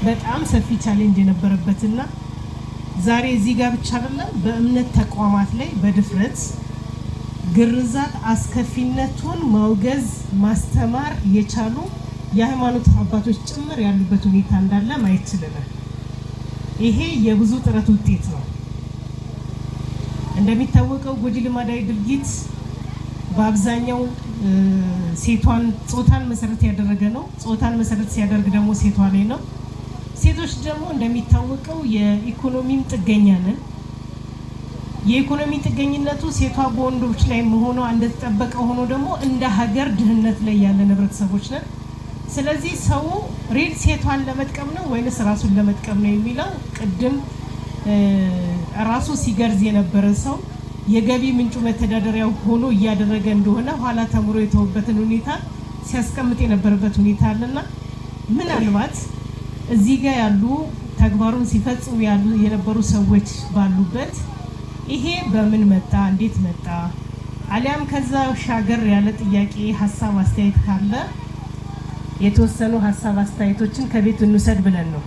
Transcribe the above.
በጣም ሰፊ ቻሌንጅ የነበረበትና ዛሬ እዚህ ጋር ብቻ አይደለም በእምነት ተቋማት ላይ በድፍረት ግርዛት አስከፊነቱን ማውገዝ ማስተማር የቻሉ የሃይማኖት አባቶች ጭምር ያሉበት ሁኔታ እንዳለ ማየት ችለናል። ይሄ የብዙ ጥረት ውጤት ነው። እንደሚታወቀው ጎጂ ልማዳዊ ድርጊት በአብዛኛው ጾታን መሰረት ያደረገ ነው። ጾታን መሰረት ሲያደርግ ደግሞ ሴቷ ላይ ነው። ሴቶች ደግሞ እንደሚታወቀው የኢኮኖሚም ጥገኛ ነን። የኢኮኖሚ ጥገኝነቱ ሴቷ በወንዶች ላይ መሆኗ እንደተጠበቀ ሆኖ ደግሞ እንደ ሀገር ድህነት ላይ ያለን ህብረተሰቦች ነን። ስለዚህ ሰው ሪል ሴቷን ለመጥቀም ነው ወይንስ ራሱን ለመጥቀም ነው የሚለው ቅድም ራሱ ሲገርዝ የነበረ ሰው የገቢ ምንጩ መተዳደሪያው ሆኖ እያደረገ እንደሆነ ኋላ ተምሮ የተወበትን ሁኔታ ሲያስቀምጥ የነበረበት ሁኔታ አለና ምናልባት እዚህ ጋር ያሉ ተግባሩን ሲፈጽሙ የነበሩ ሰዎች ባሉበት ይሄ በምን መጣ እንዴት መጣ አሊያም ከዛ ሻገር ያለ ጥያቄ ሐሳብ አስተያየት ካለ የተወሰኑ ሐሳብ አስተያየቶችን ከቤት እንውሰድ ብለን ነው።